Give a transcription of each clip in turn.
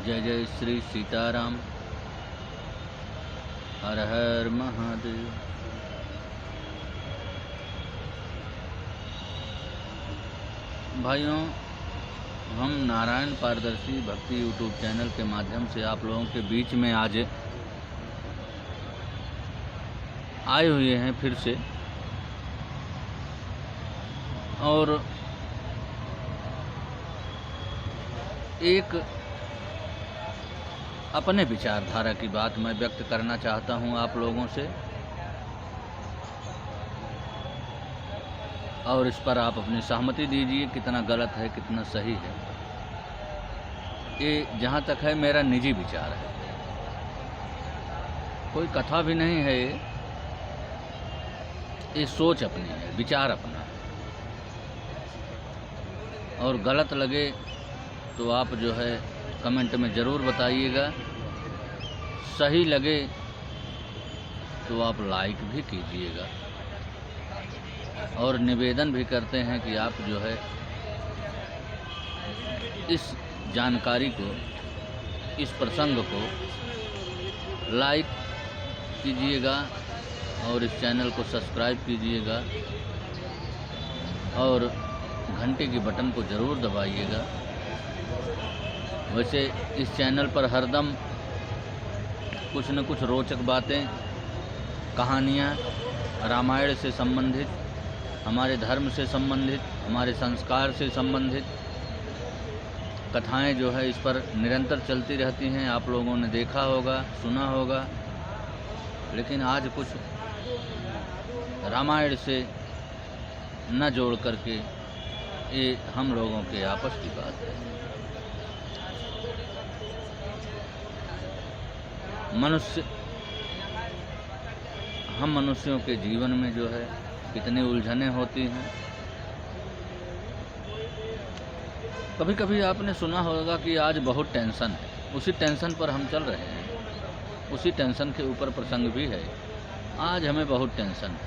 जय जय श्री सीताराम। हर हर महादेव। भाइयों, हम नारायण पारदर्शी भक्ति यूट्यूब चैनल के माध्यम से आप लोगों के बीच में आज आए हुए हैं फिर से, और एक अपने विचारधारा की बात मैं व्यक्त करना चाहता हूं आप लोगों से, और इस पर आप अपनी सहमति दीजिए कितना गलत है कितना सही है। ये जहां तक है मेरा निजी विचार है, कोई कथा भी नहीं है। ये सोच अपनी है, विचार अपना है, और गलत लगे तो आप जो है कमेंट में ज़रूर बताइएगा, सही लगे तो आप लाइक भी कीजिएगा, और निवेदन भी करते हैं कि आप जो है इस जानकारी को, इस प्रसंग को लाइक कीजिएगा और इस चैनल को सब्सक्राइब कीजिएगा, और घंटे की बटन को ज़रूर दबाइएगा। वैसे इस चैनल पर हरदम कुछ न कुछ रोचक बातें, कहानियाँ, रामायण से संबंधित, हमारे धर्म से संबंधित, हमारे संस्कार से संबंधित कथाएं जो है इस पर निरंतर चलती रहती हैं। आप लोगों ने देखा होगा, सुना होगा, लेकिन आज कुछ रामायण से न जोड़ करके ये हम लोगों के आपस की बात है। हम मनुष्यों के जीवन में जो है कितनी उलझनें होती हैं। कभी कभी आपने सुना होगा कि आज बहुत टेंशन है, उसी टेंशन पर हम चल रहे हैं, उसी टेंशन के ऊपर प्रसंग भी है। आज हमें बहुत टेंशन है।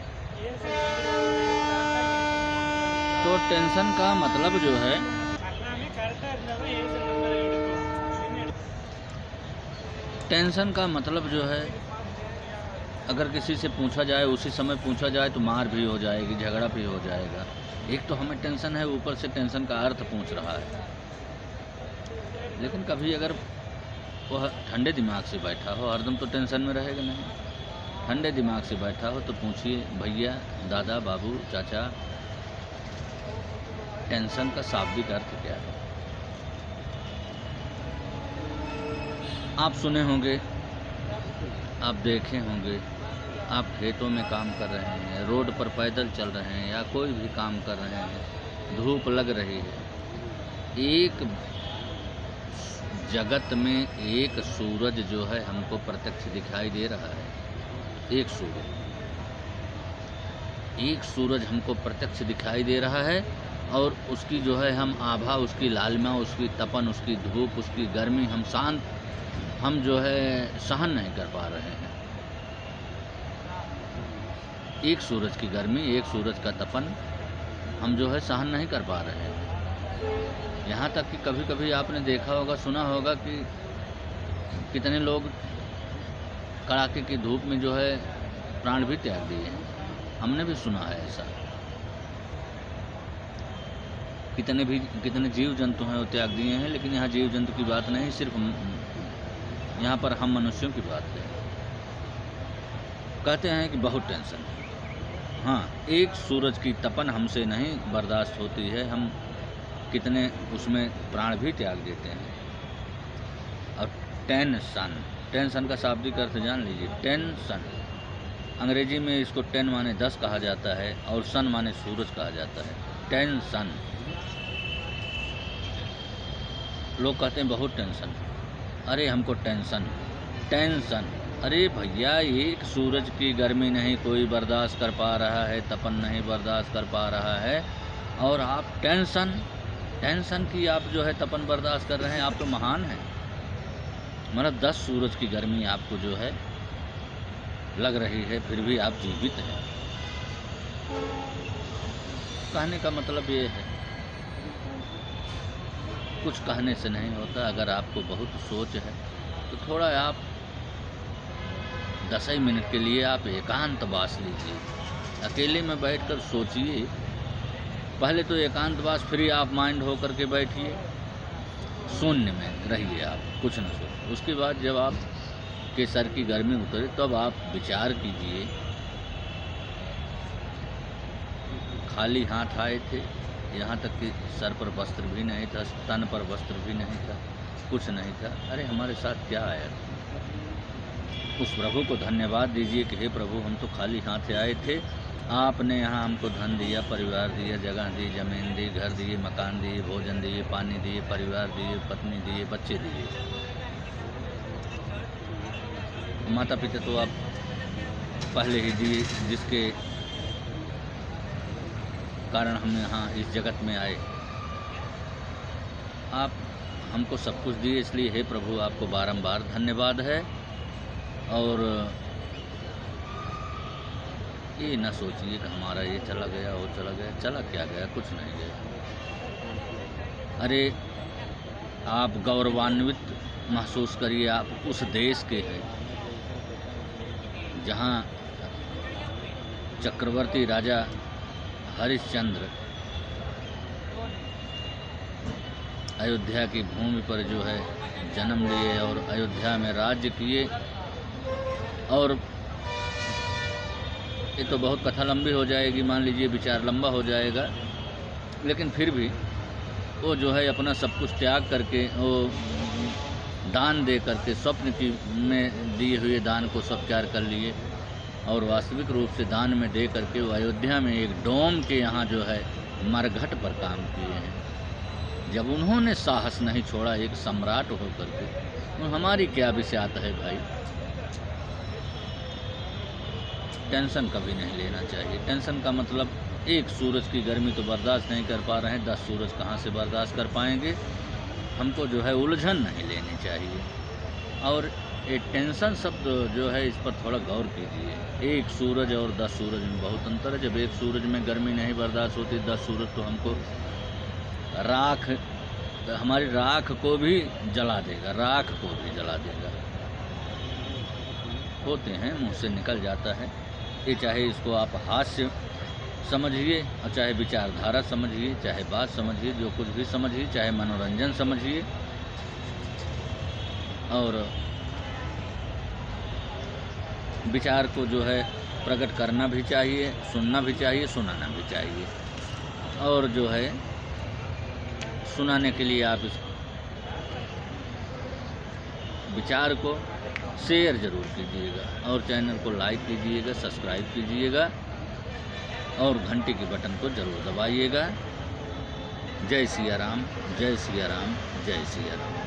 तो टेंशन का मतलब जो है, टेंशन का मतलब जो है, अगर किसी से पूछा जाए, उसी समय पूछा जाए तो मार भी हो जाएगी, झगड़ा भी हो जाएगा। एक तो हमें टेंशन है, ऊपर से टेंशन का अर्थ पूछ रहा है। लेकिन कभी अगर वह ठंडे दिमाग से बैठा हो, हरदम तो टेंशन में रहेगा नहीं। ठंडे दिमाग से बैठा हो तो पूछिए, भैया, दादा, बाबू, चाचा, टेंशन का शाब्दिक अर्थ क्या है? आप सुने होंगे, आप देखे होंगे, आप खेतों में काम कर रहे हैं, रोड पर पैदल चल रहे हैं, या कोई भी काम कर रहे हैं, धूप लग रही है, एक जगत में एक सूरज जो है हमको प्रत्यक्ष दिखाई दे रहा है। एक सूरज हमको प्रत्यक्ष दिखाई दे रहा है, और उसकी जो है हम आभा, उसकी लालिमा, उसकी तपन, उसकी धूप, उसकी गर्मी हम जो है सहन नहीं कर पा रहे हैं। एक सूरज की गर्मी, एक सूरज का तपन हम जो है सहन नहीं कर पा रहे हैं। यहाँ तक कि कभी कभी आपने देखा होगा, सुना होगा कि कितने लोग कड़ाके की धूप में जो है प्राण भी त्याग दिए हैं। हमने भी सुना है ऐसा। कितने जीव जंतु हैं वो त्याग दिए हैं, लेकिन यहाँ जीव जंतु की बात नहीं, सिर्फ यहाँ पर हम मनुष्यों की बात है। कहते हैं कि बहुत टेंशन है। हाँ, एक सूरज की तपन हमसे नहीं बर्दाश्त होती है, हम कितने उसमें प्राण भी त्याग देते हैं। और टेंशन का शाब्दिक अर्थ जान लीजिए। टेंशन, अंग्रेजी में इसको 10 माने 10 कहा जाता है, और सन माने सूरज कहा जाता है। टेंशन, लोग कहते हैं बहुत टेंशन, अरे हमको टेंशन, अरे भैया, एक सूरज की गर्मी नहीं कोई बर्दाश्त कर पा रहा है, तपन नहीं बर्दाश्त कर पा रहा है, और आप टेंशन की आप जो है तपन बर्दाश्त कर रहे हैं। आप तो महान हैं। मतलब 10 सूरज की गर्मी आपको जो है लग रही है, फिर भी आप जीवित हैं। कहने का मतलब ये है, कुछ कहने से नहीं होता। अगर आपको बहुत सोच है तो थोड़ा आप 10 ही मिनट के लिए आप एकांतवास लीजिए, अकेले में बैठकर सोचिए। पहले तो एकांतवास फ्री आप माइंड होकर के बैठिए, शून्य में रहिए, आप कुछ न सोचिए। उसके बाद जब आप के सर की गर्मी उतरे तब आप विचार कीजिए। खाली हाथ आए थे, यहाँ तक कि सर पर वस्त्र भी नहीं था, तन पर वस्त्र भी नहीं था, कुछ नहीं था। अरे हमारे साथ क्या आया? उस प्रभु को धन्यवाद दीजिए कि हे प्रभु, हम तो खाली हाथ आए थे, आपने यहाँ हमको धन दिया, परिवार दिया, जगह दी, ज़मीन दी, घर दिए, मकान दिए, भोजन दिए, पानी दिए, परिवार दिए, पत्नी दिए, बच्चे दिए। माता पिता तो आप पहले ही दिए, जिसके कारण हम यहाँ इस जगत में आए। आप हमको सब कुछ दिए, इसलिए हे प्रभु आपको बारंबार धन्यवाद है। और ये ना सोचिए कि हमारा ये चला गया, वो चला गया। चला क्या गया? कुछ नहीं गया। अरे आप गौरवान्वित महसूस करिए, आप उस देश के हैं जहाँ चक्रवर्ती राजा हरिश्चंद्र अयोध्या की भूमि पर जो है जन्म लिए और अयोध्या में राज्य किए। और ये तो बहुत कथा लंबी हो जाएगी, मान लीजिए विचार लंबा हो जाएगा, लेकिन फिर भी वो जो है अपना सब कुछ त्याग करके, वो दान दे करके, स्वप्न की में दिए हुए दान को सब त्याग कर लिए और वास्तविक रूप से दान में दे करके वो अयोध्या में एक डोम के यहाँ जो है मरघट पर काम किए हैं। जब उन्होंने साहस नहीं छोड़ा एक सम्राट होकर के, तो हमारी क्या विषयात है भाई? टेंशन कभी नहीं लेना चाहिए। टेंशन का मतलब, एक सूरज की गर्मी तो बर्दाश्त नहीं कर पा रहे हैं, 10 सूरज कहाँ से बर्दाश्त कर पाएंगे? हमको जो है उलझन नहीं लेनी चाहिए। और ये टेंशन शब्द जो है, इस पर थोड़ा गौर कीजिए। एक सूरज और 10 सूरज में बहुत अंतर है। जब एक सूरज में गर्मी नहीं बर्दाश्त होती, 10 सूरज तो हमको राख, हमारी राख को भी जला देगा, राख को भी जला देगा। होते हैं, मुँह से निकल जाता है। ये चाहे इसको आप हास्य समझिए और चाहे विचारधारा समझिए, चाहे बात समझिए, जो कुछ भी समझिए, चाहे मनोरंजन समझिए। और विचार को जो है प्रकट करना भी चाहिए, सुनना भी चाहिए, सुनाना भी चाहिए। और जो है सुनाने के लिए आप इस विचार को शेयर ज़रूर कीजिएगा और चैनल को लाइक कीजिएगा, सब्सक्राइब कीजिएगा और घंटी के बटन को ज़रूर दबाइएगा। जय सिया राम, जय सिया राम, जय सिया राम।